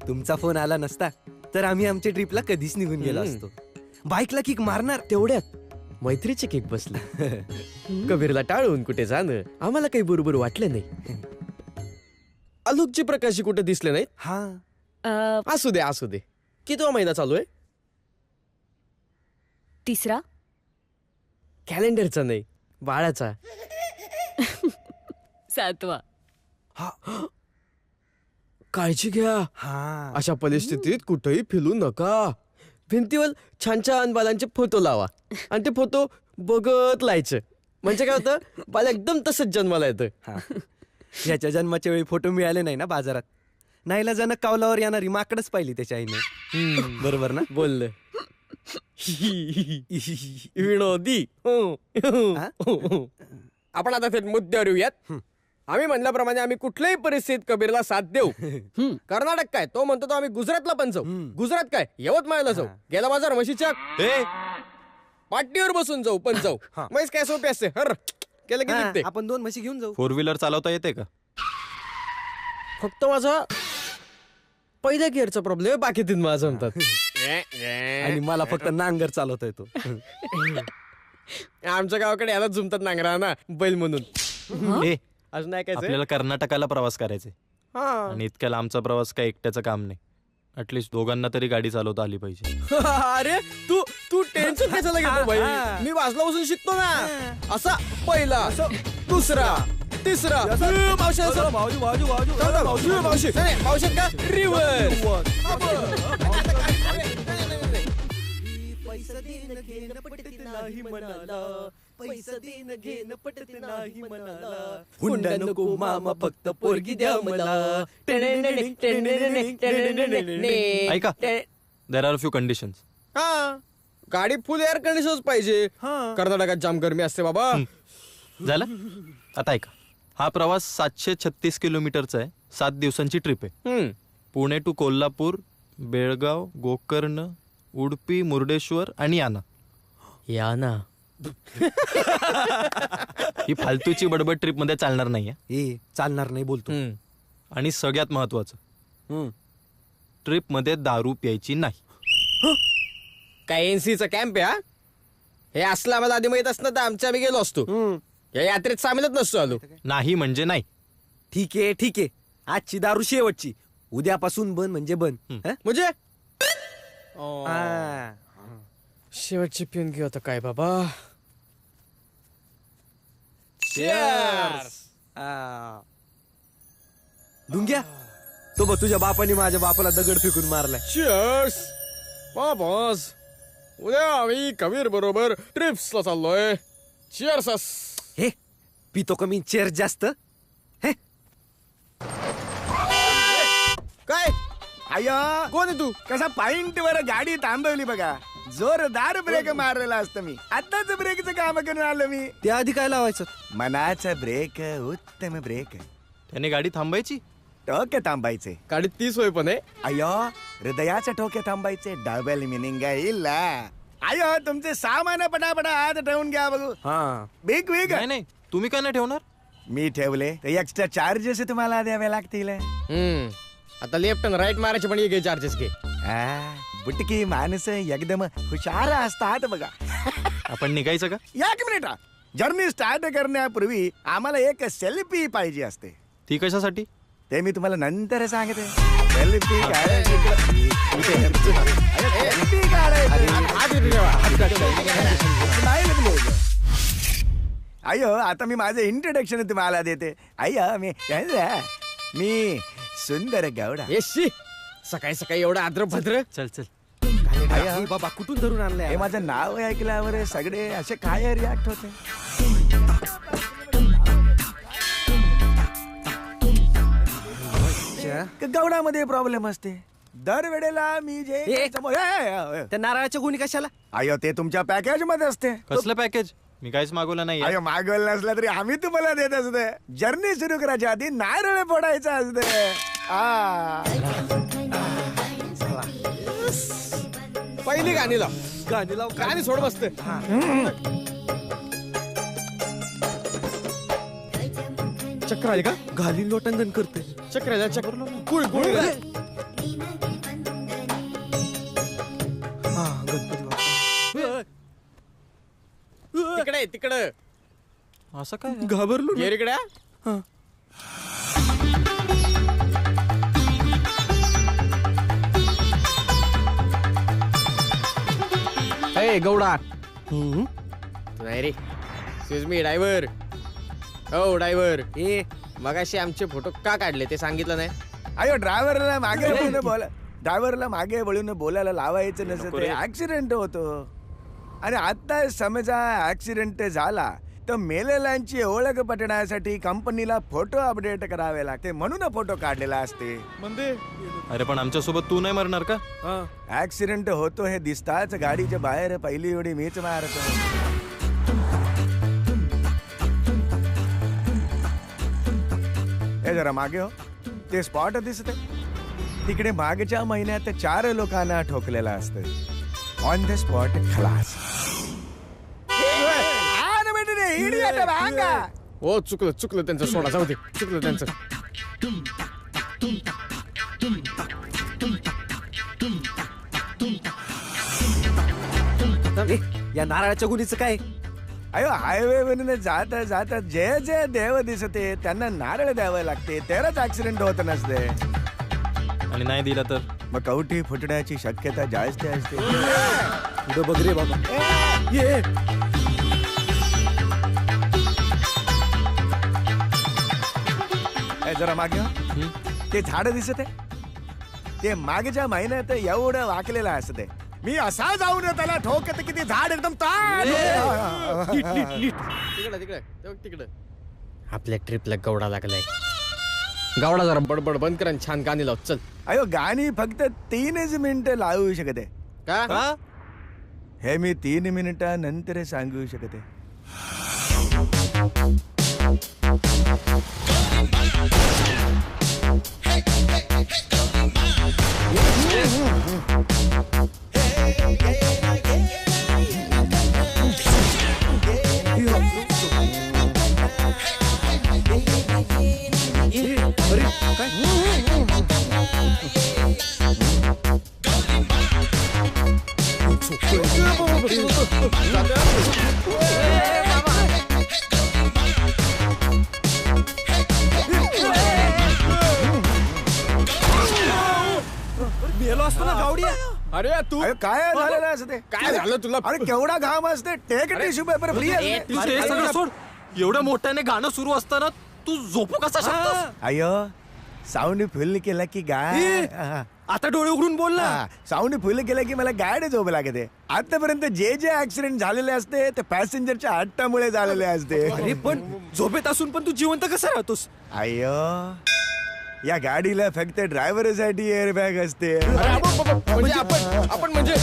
तुमचा फोन आला नसता तर आम्ही आमच्या ट्रिपला कधीच निघून गेलो असतो. बाईकला किक मारणार तेवढ्यात मैत्रीचे केक बसले. कबीरला टाळून कुठे जाणं आम्हाला काही बरोबर वाटलं नाही. आलोकची प्रकाशी कुठे दिसले नाहीत. हा असू दे. कितवा महिना चालू आहे? तिसरा. कॅलेंडरचा नाही, बाळाचा. 7वा. काळजी घ्या. हा अशा परिस्थितीत कुठेही फिरू नका. भिंतीवर छान छान बालांचे फोटो लावा आणि ते फोटो बघत लायचं. म्हणजे काय होतं, बाला एकदम तसंच जन्माला येतं. याच्या जन्माच्या वेळी फोटो मिळाले नाही ना बाजारात. नाहीला जण कावलावर येणारी माकडच पाहिली त्याच्या आईने. बरोबर ना? बोललं. विनोदी. आपण आता थेट मुद्द्यावर येऊयात. आम्ही म्हणल्याप्रमाणे आम्ही कुठल्याही परिस्थितीत कबीरला साथ देऊ. कर्नाटक काय, तो म्हणतो तो आम्ही गुजरातला पण जाऊ. गुजरात काय, यवतमाळला जाऊ. गेला बाजार म्हशीच्या पाटीवर बसून जाऊ पण जाऊ. म्हैस काय सोपी असते. हर केलं की निघते. आपण 2 म्हशी घेऊन जाऊ. 4 व्हीलर चालवता येते का? फक्त माझा पहिल्या गिअरचा प्रॉब्लेम, बाकी तीन माझं म्हणतात. आणि मला फक्त नांगर चालवता येतो. आमच्या गावाकडे याला झुमतात नांगरा ना, बैल म्हणून. अजून नाही काय आपल्याला कर्नाटकाला प्रवास करायचे हा. आणि इतक्या लांबचा प्रवास काय एकट्याचं काम नाही. ऍटलीस्ट दोघांना तरी गाडी चालवता आली पाहिजे. अरे तू टेन्शन कशाला घेतो भाई? मी वाजला बसून शिकतो ना. असा पहिला, दुसरा, तिसरा. मावशी का रिव्हर्स. पैसा देणं घेणं पटत नाही मनाला. पैसा देणं घेणं पटत नाही मनाला. हुंडा नको मामा, फक्त पोरगी द्या मला. ऐका, देर आर फ्यू कंडिशन्स. हा, गाडी फुल एअर कंडिशन पाहिजे. कर्नाटकात जाम गरमी असते बाबा. झालं? आता ऐका, हा प्रवास 736 किलोमीटरचा आहे. 7 दिवसांची ट्रिप आहे. पुणे टू कोल्हापूर, बेळगाव, गोकर्ण, उडपी, मुर्डेश्वर आणि याना. ही फालतूची बडबड ट्रिप मध्ये चालणार नाहीये. चालणार नाही बोलतो. आणि सगळ्यात महत्वाचं, ट्रिप मध्ये दारू प्यायची नाही. काय एनसीचा कॅम्प आहे? हे असलं आम्हाला आधी माहित असतं तर आमच्या आम्ही गेलो असतो. या यात्रेत सामीलच नसतो आलो. नाही म्हणजे नाही. ठीक आहे. आजची दारू शेवटची. उद्यापासून बंद म्हणजे बंद. म्हणजे शेवटची पिऊन घेऊ आता काय बाबा. डुंग्या, तो बघ तुझ्या बापाने माझ्या बापाला दगड फेकून मारलाय. चिअर्स. बॉस, उद्या आम्ही कबीर बरोबर ट्रिप्सला चाललोय. चिअर्स. हे पितो कमी, चेअर जास्त. काय अय्या, कोण आहे तू? कसा पॉइंट वर गाडी थांबवली बघा. जोरदार ब्रेक मारलेला असतं मी. आताच ब्रेकचं काम करून आलो मी. त्या आधी काय लावायचं? मनाचा ब्रेक, उत्तम ब्रेक. त्याने गाडी थांबायची. टोके थांबायचे. गाडीत 30 होय पण आहे. अय्यो, हृदयाच्या टोके थांबायचे. डबल मिनिंग इल्ला. अय्यो, तुमचे सामान पटापटा हात ठेवून घ्या बघू. Big big. नाही, तुम्ही काय नाही ठेवणार? मी ठेवले तर एक्स्ट्रा चार्जेस तुम्हाला द्यावे लागतील. आता लेफ्ट आणि राईट मारायचे पण घे चार्जेस घे. बुटकी माणसं एकदम हुशार असतात बघा. आपण निघायचं का? 1 मिनिट. जर्नी स्टार्ट करण्यापूर्वी आम्हाला एक सेल्फी पाहिजे असते. ती कशासाठी? ते मी तुम्हाला नंतर सांगते. सेल्फी अय्यो, आता मी माझं इंट्रोडक्शन तुम्हाला देते. अय्या, मी सुंदर गौडा. येशी, सकाळी सकाळी एवढं आद्र भद्र. चल. बाबा कुठून धरून आणलंय? हे माझं नाव ऐकल्यावर सगळे असे काय रिॲक्ट होते. गौडामध्ये प्रॉब्लेम असते दरवेळेला. मी जे त्या नारळाच्या गुणी कशाला? अय्यो, ते तुमच्या पॅकेज मध्ये असते. कसलं पॅकेज? मी काहीच मागवलं नाही. अय्यो, मागवलं नसलं तरी आम्ही तुम्हाला देत असते. जर्नी सुरू करायच्या आधी नारळ फोडायचं असते. पहिली गाणी लाव. गाणी लाव गाणी सोड मस्त. चक्र आली का? घालीन लोटांगण करते. चक्र आलं, चक्र कुळ कुळ हा गणपती बाप्पा. तिकडे तिकडे असं काय घाबरलो ना. ये इकडे. हा. ए गौडा नाही रे. Excuse me driver. हो ड्रायव्हर. ए मगाशी आमचे फोटो का काढले ते सांगितलं नाही. अयो ड्रायव्हरला मागे वळून बोला, ड्रायव्हरला मागे वळून बोलायला लावायचं नसतं ते ऍक्सिडेंट होतो. आणि आता समजा ऍक्सिडेंट झाला तर मेलेल्यांची ओळख पटण्यासाठी कंपनीला फोटो अपडेट करावे लागते, म्हणून फोटो काढलेला असते. अरे पण आमच्यासोबत तू नाही मरणार का? ऍक्सिडेंट होतो हे दिसताच गाडीच्या बाहेर पहिली उडी मीच मारतो. हे जरा मागे हो, ते स्पॉट दिसते तिकडे मागच्या महिन्यात 4 लोकांना ठोकलेला असतं. ऑन द स्पॉट खलास. हो चुकलं चुकलं त्यांचं. सोडा जाऊ दे. चुकलं त्यांचं. ए, या नारळाच्या गुढीचं काय? अयो हायवे वरून जाता जाता जे जे देव दिसते त्यांना नारळ द्यावं लागते, तरच ऍक्सिडेंट होत नसते. आणि नाही दिला तर मग कवटी फुटण्याची शक्यता जास्त असते. पुढं बघ रे बाबा. ये ए, जरा मागे हो. ते झाड दिसत आहे ते मागच्या महिन्यात एवढं वाकलेलं असते. मी असा जाऊन त्याला ठोकत किती झाड एकदम तिकडे तिकडे तिकडे. आपल्या ट्रिपला गौडा लागलाय. गौडा जरा बडबड बंद कर आणि छान गाणी लाव. चल. अयो गाणी फक्त 3च मिनिटं लावू शकते. का? हे मी 3 मिनिटानंतर सांगू शकते. मेलो असतो ना गावड्या. अरे तू अरे काय झालेलं असते? काय झालं तुला? अरे केवढा घाम असते. टेक टिश्यू पेपर फ्री असते. तू ते सगळं सोड. एवढ्या मोठ्याने गाणं सुरू असताना तू झोपू कसा शकतोस? अयो साऊंड फुल केला की गाय. आता डोळे उघडून बोल ना. साऊंड फुल केलं की मला गाडी झोप लागते. आतापर्यंत जे जे ऍक्सिडेंट झालेले असते ते पॅसेंजरच्या हट्टामुळे झालेले असते. अरे पण झोपेत असून पण तू जिवंत कसा राहतोस? अयो या गाडीला फक्त ड्रायव्हरसाठी एअरबॅग असते. म्हणजे आपण म्हणजे